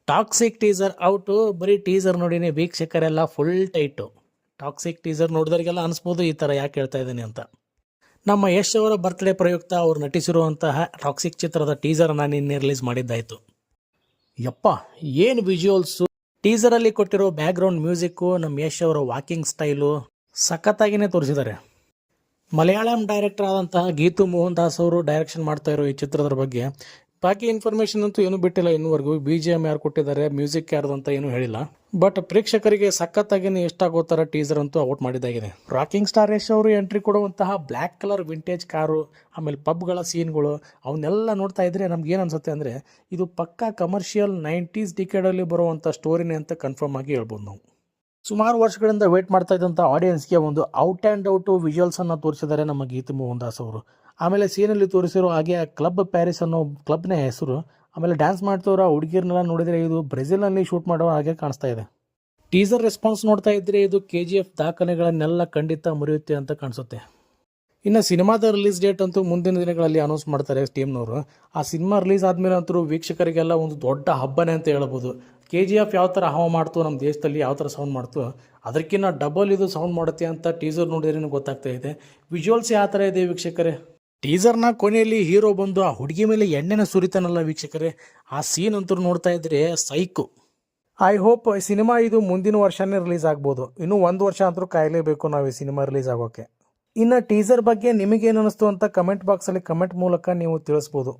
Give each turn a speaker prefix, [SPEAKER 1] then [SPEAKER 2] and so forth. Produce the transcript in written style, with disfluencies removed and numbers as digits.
[SPEAKER 1] Toxic teaser out. ಬರೀ teaser ನೋಡಿನಿ ವೀಕ್ಷಕರೆಲ್ಲ full tight. Toxic teaser ನೋಡಿದವರಿಗೆಲ್ಲ ಅನಿಸ್ಬೋದು ಈ ಥರ ಯಾಕೆ ಹೇಳ್ತಾ ಇದ್ದೀನಿ ಅಂತ. ನಮ್ಮ ಯಶ್ ಅವರ ಬರ್ತ್ಡೇ ಪ್ರಯುಕ್ತ ಅವರು ನಟಿಸಿರುವಂತಹ ಟಾಕ್ಸಿಕ್ ಚಿತ್ರದ ಟೀಸರನ್ನು ನಿನ್ನೆ ರಿಲೀಸ್ ಮಾಡಿದ್ದಾಯಿತು. ಯಪ್ಪ ಏನು ವಿಜುವಲ್ಸು, ಟೀಸರಲ್ಲಿ ಕೊಟ್ಟಿರೋ ಬ್ಯಾಕ್ಗ್ರೌಂಡ್ ಮ್ಯೂಸಿಕ್ಕು, ನಮ್ಮ ಯಶ್ ಅವರ ವಾಕಿಂಗ್ ಸ್ಟೈಲು ಸಖತ್ತಾಗಿಯೇ ತೋರಿಸಿದ್ದಾರೆ. ಮಲಯಾಳಂ ಡೈರೆಕ್ಟರ್ ಆದಂತಹ ಗೀತು ಮೋಹನ್ ದಾಸ್ ಅವರು ಡೈರೆಕ್ಷನ್ ಮಾಡ್ತಾ ಇರೋ ಈ ಚಿತ್ರದ ಬಗ್ಗೆ ಬಾಕಿ ಇನ್ಫಾರ್ಮೇಷನ್ ಅಂತೂ ಏನೂ ಬಿಟ್ಟಿಲ್ಲ ಇನ್ನೂವರೆಗೂ. BGM ಯಾರು ಕೊಟ್ಟಿದ್ದಾರೆ, ಮ್ಯೂಸಿಕ್ ಯಾರ್ದು ಅಂತ ಏನೂ ಹೇಳಿಲ್ಲ. ಬಟ್ ಪ್ರೇಕ್ಷಕರಿಗೆ ಸಖತ್ತಾಗಿ ಎಷ್ಟಾಗೋ ಥರ ಟೀಸರ್ ಅಂತೂ ಔಟ್ ಮಾಡಿದ್ದಾಗಿದೆ. ರಾಕಿಂಗ್ ಸ್ಟಾರ್ ಯಶ್ ಅವರು ಎಂಟ್ರಿ ಕೊಡುವಂತಹ ಬ್ಲ್ಯಾಕ್ ಕಲರ್ ವಿಂಟೇಜ್ ಕಾರು, ಆಮೇಲೆ ಪಬ್ಗಳ ಸೀನ್ಗಳು ಅವನ್ನೆಲ್ಲ ನೋಡ್ತಾ ಇದ್ರೆ ನಮ್ಗೆ ಏನು ಅನ್ಸುತ್ತೆ ಅಂದರೆ ಇದು ಪಕ್ಕಾ ಕಮರ್ಷಿಯಲ್ 90s ಡಿಕೇಡಲ್ಲಿ ಬರುವಂಥ ಸ್ಟೋರಿನೇ ಅಂತ ಕನ್ಫರ್ಮ್ ಆಗಿ ಹೇಳ್ಬೋದು ನಾವು. ಸುಮಾರು ವರ್ಷಗಳಿಂದ ವೇಟ್ ಮಾಡ್ತಾ ಇದ್ದಂಥ ಆಡಿಯನ್ಸ್ಗೆ ಒಂದು ಔಟ್ ಆ್ಯಂಡ್ ಔಟು ವಿಜುವಲ್ಸನ್ನು ತೋರಿಸಿದ್ದಾರೆ ನಮ್ಮ ಗೀತು ಮೋಹನ್ ದಾಸ್ ಅವರು. ಆಮೇಲೆ ಸೀನಲ್ಲಿ ತೋರಿಸಿರೋ ಹಾಗೆ ಕ್ಲಬ್ ಪ್ಯಾರಿಸ್ ಅನ್ನೋ ಕ್ಲಬ್ನ ಹೆಸರು, ಆಮೇಲೆ ಡ್ಯಾನ್ಸ್ ಮಾಡ್ತವ್ರ ಹುಡುಗಿರನ್ನೆಲ್ಲ ನೋಡಿದರೆ ಇದು ಬ್ರೆಜಿಲ್ನಲ್ಲಿ ಶೂಟ್ ಮಾಡೋ ಹಾಗೆ ಕಾಣಿಸ್ತಾ ಇದೆ. ಟೀಸರ್ ರೆಸ್ಪಾನ್ಸ್ ನೋಡ್ತಾ ಇದ್ದರೆ ಇದು KGF ದಾಖಲೆಗಳನ್ನೆಲ್ಲ ಖಂಡಿತ ಮುರಿಯುತ್ತೆ ಅಂತ ಕಾಣಿಸುತ್ತೆ. ಇನ್ನು ಸಿನಿಮಾದ ರಿಲೀಸ್ ಡೇಟ್ ಅಂತೂ ಮುಂದಿನ ದಿನಗಳಲ್ಲಿ ಅನೌನ್ಸ್ ಮಾಡ್ತಾರೆ ಟೀಮ್ನವರು. ಆ ಸಿನಿಮಾ ರಿಲೀಸ್ ಆದಮೇಲೆ ಅಂತೂ ವೀಕ್ಷಕರಿಗೆಲ್ಲ ಒಂದು ದೊಡ್ಡ ಹಬ್ಬನೇ ಅಂತ ಹೇಳ್ಬೋದು. KGF ಯಾವ ಥರ ಹವಾ ಮಾಡ್ತು ನಮ್ಮ ದೇಶದಲ್ಲಿ, ಯಾವ ಥರ ಸೌಂಡ್ ಮಾಡ್ತು, ಅದಕ್ಕಿಂತ ಡಬಲ್ ಇದು ಸೌಂಡ್ ಮಾಡುತ್ತೆ ಅಂತ ಟೀಸರ್ ನೋಡಿದ್ರೆ ಗೊತ್ತಾಗ್ತಾ ಇದೆ. ವಿಜುವಲ್ಸ್ ಯಾವ ಥರ ಇದೆ ವೀಕ್ಷಕರೇ. ಟೀಸರ್ನ ಕೊನೆಯಲ್ಲಿ ಹೀರೋ ಬಂದು ಆ ಹುಡುಗಿ ಮೇಲೆ ಎಣ್ಣೆನ ಸುರಿತಾನಲ್ಲ ವೀಕ್ಷಕರೇ, ಆ ಸೀನ್ ಅಂತೂ ನೋಡ್ತಾ ಇದ್ರೆ ಸೈಕು. ಐ ಹೋಪ್ ಸಿನಿಮಾ ಇದು ಮುಂದಿನ ವರ್ಷನೇ ರಿಲೀಸ್ ಆಗ್ಬೋದು. ಇನ್ನೂ 1 ವರ್ಷ ಅಂತೂ ಕಾಯಲೇಬೇಕು ನಾವು ಈ ಸಿನಿಮಾ ರಿಲೀಸ್ ಆಗೋಕ್ಕೆ. ಇನ್ನು ಟೀಸರ್ ಬಗ್ಗೆ ನಿಮಗೇನು ಅನ್ನಿಸ್ತು ಅಂತ ಕಮೆಂಟ್ ಬಾಕ್ಸಲ್ಲಿ ಕಮೆಂಟ್ ಮೂಲಕ ನೀವು ತಿಳಿಸ್ಬೋದು.